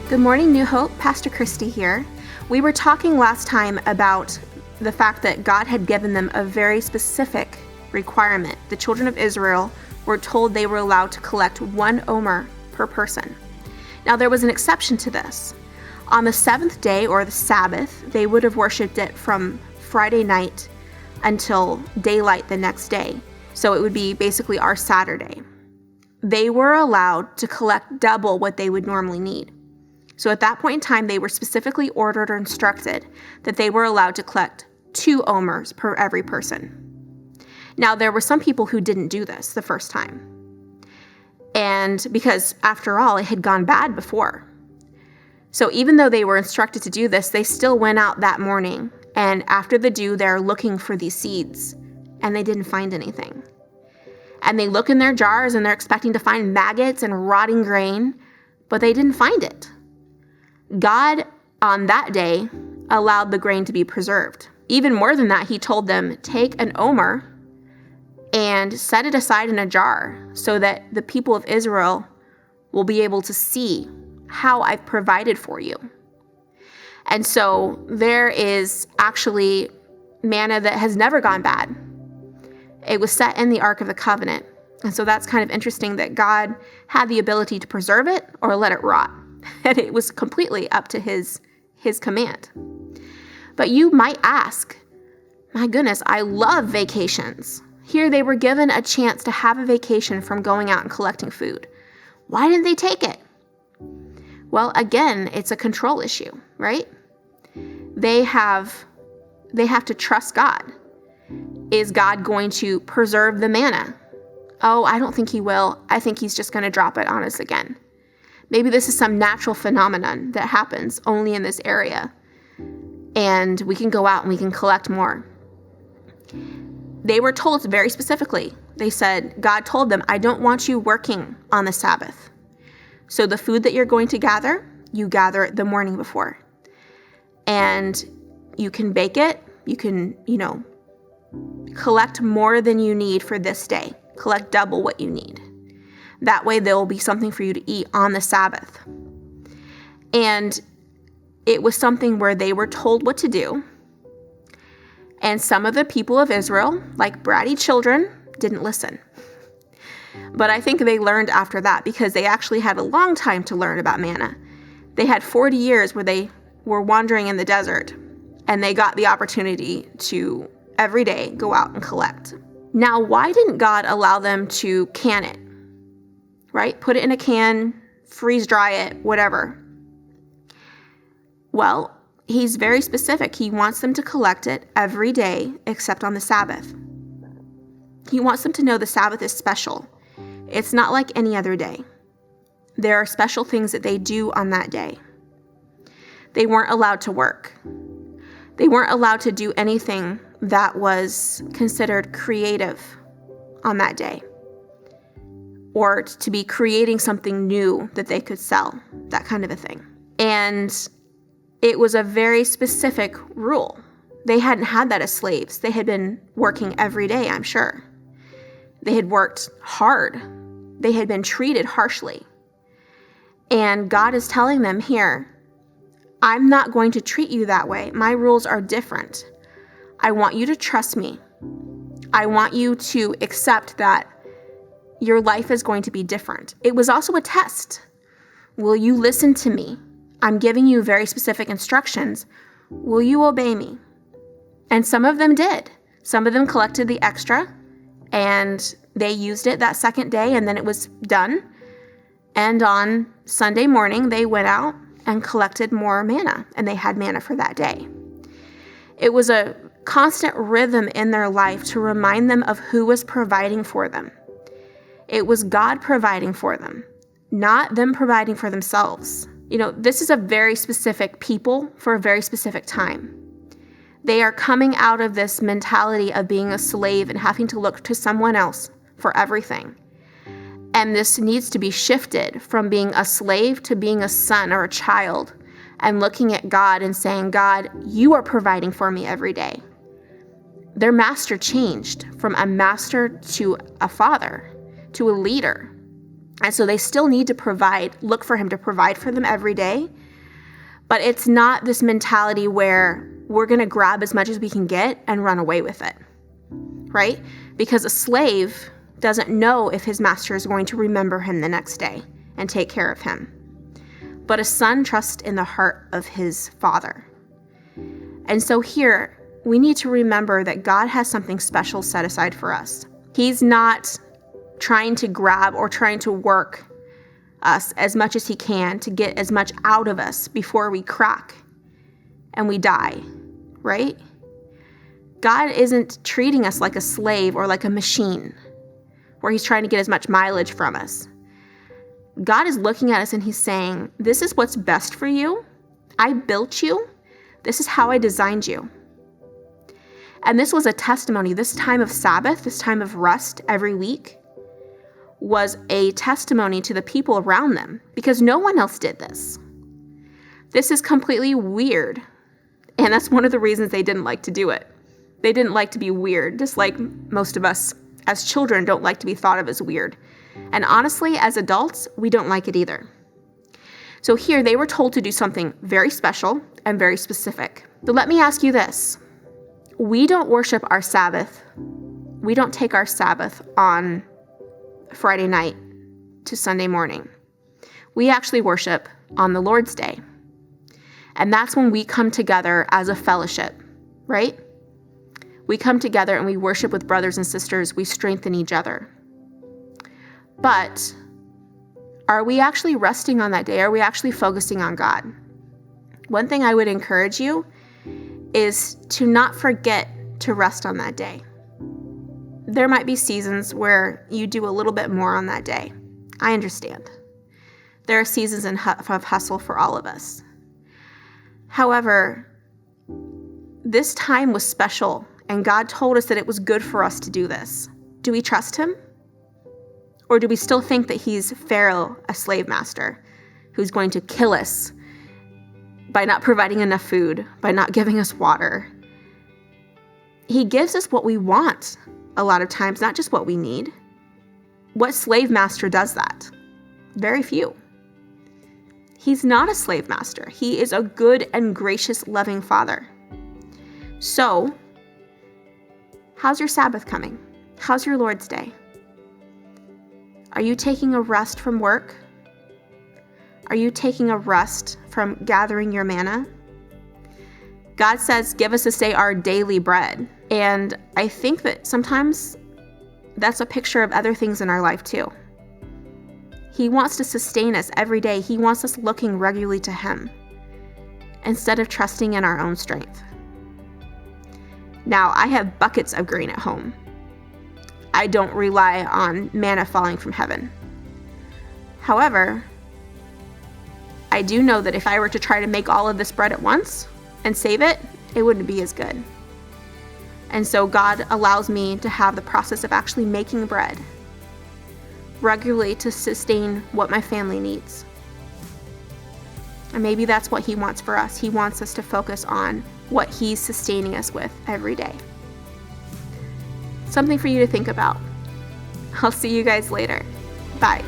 Good morning, New Hope. Pastor Christy here. We were talking last time about the fact that God had given them a very specific requirement. The children of Israel were told they were allowed to collect 1 omer per person. Now, there was an exception to this. On the 7th day, or the Sabbath, they would have worshipped it from Friday night until daylight the next day. So it would be basically our Saturday. They were allowed to collect double what they would normally need. So at that point in time, they were specifically ordered or instructed that they were allowed to collect 2 omers per every person. Now, there were some people who didn't do this the first time. And because, after all, it had gone bad before. So even though they were instructed to do this, they still went out that morning. And after the dew, they're looking for these seeds. And they didn't find anything. And they look in their jars and they're expecting to find maggots and rotting grain, but they didn't find it. God, on that day, allowed the grain to be preserved. Even more than that, he told them, take an omer and set it aside in a jar so that the people of Israel will be able to see how I've provided for you. And so there is actually manna that has never gone bad. It was set in the Ark of the Covenant. And so that's kind of interesting that God had the ability to preserve it or let it rot. And it was completely up to his command. But you might ask, my goodness, I love vacations. Here they were given a chance to have a vacation from going out and collecting food. Why didn't they take it? Well, again, it's a control issue, right? They have to trust God. Is God going to preserve the manna? Oh, I don't think he will. I think he's just going to drop it on us again. Maybe this is some natural phenomenon that happens only in this area, and we can go out and we can collect more. They were told very specifically. They said, God told them, I don't want you working on the Sabbath. So the food that you're going to gather, you gather it the morning before. And you can bake it. You can, collect more than you need for this day. Collect double what you need. That way there will be something for you to eat on the Sabbath. And it was something where they were told what to do. And some of the people of Israel, like bratty children, didn't listen. But I think they learned after that because they actually had a long time to learn about manna. They had 40 years where they were wandering in the desert, and they got the opportunity to every day go out and collect. Now, why didn't God allow them to can it? Right? Put it in a can, freeze dry it, whatever. Well, he's very specific. He wants them to collect it every day except on the Sabbath. He wants them to know the Sabbath is special. It's not like any other day. There are special things that they do on that day. They weren't allowed to work. They weren't allowed to do anything that was considered creative on that day, or to be creating something new that they could sell, that kind of a thing. And it was a very specific rule. They hadn't had that as slaves. They had been working every day, I'm sure. They had worked hard. They had been treated harshly. And God is telling them here, I'm not going to treat you that way. My rules are different. I want you to trust me. I want you to accept that your life is going to be different. It was also a test. Will you listen to me? I'm giving you very specific instructions. Will you obey me? And some of them did. Some of them collected the extra, and they used it that second day, and then it was done. And on Sunday morning, they went out and collected more manna, and they had manna for that day. It was a constant rhythm in their life to remind them of who was providing for them. It was God providing for them, not them providing for themselves. This is a very specific people for a very specific time. They are coming out of this mentality of being a slave and having to look to someone else for everything. And this needs to be shifted from being a slave to being a son or a child and looking at God and saying, God, you are providing for me every day. Their master changed from a master to a father, to a leader. And so they still need to look for him to provide for them every day. But it's not this mentality where we're going to grab as much as we can get and run away with it, right? Because a slave doesn't know if his master is going to remember him the next day and take care of him. But a son trusts in the heart of his father. And so here, we need to remember that God has something special set aside for us. He's not trying to grab or trying to work us as much as he can to get as much out of us before we crack and we die, right? God isn't treating us like a slave or like a machine where he's trying to get as much mileage from us. God is looking at us and he's saying, this is what's best for you. I built you. This is how I designed you. And this was a testimony. This time of Sabbath, this time of rest every week was a testimony to the people around them because no one else did this. This is completely weird. And that's one of the reasons they didn't like to do it. They didn't like to be weird, just like most of us as children don't like to be thought of as weird. And honestly, as adults, we don't like it either. So here they were told to do something very special and very specific. But let me ask you this. We don't worship our Sabbath. We don't take our Sabbath on Friday night to Sunday morning. We actually worship on the Lord's Day. And that's when we come together as a fellowship, right? We come together and we worship with brothers and sisters. We strengthen each other. But are we actually resting on that day? Are we actually focusing on God? One thing I would encourage you is to not forget to rest on that day. There might be seasons where you do a little bit more on that day. I understand. There are seasons of hustle for all of us. However, this time was special, and God told us that it was good for us to do this. Do we trust him? Or do we still think that he's Pharaoh, a slave master, who's going to kill us by not providing enough food, by not giving us water? He gives us what we want a lot of times, not just what we need. What slave master does that? Very few. He's not a slave master. He is a good and gracious, loving father. So, how's your Sabbath coming? How's your Lord's Day? Are you taking a rest from work? Are you taking a rest from gathering your manna? God says, give us this day our daily bread. And I think that sometimes that's a picture of other things in our life too. He wants to sustain us every day. He wants us looking regularly to him instead of trusting in our own strength. Now, I have buckets of grain at home. I don't rely on manna falling from heaven. However, I do know that if I were to try to make all of this bread at once and save it, it wouldn't be as good. And so God allows me to have the process of actually making bread regularly to sustain what my family needs. And maybe that's what he wants for us. He wants us to focus on what he's sustaining us with every day. Something for you to think about. I'll see you guys later. Bye.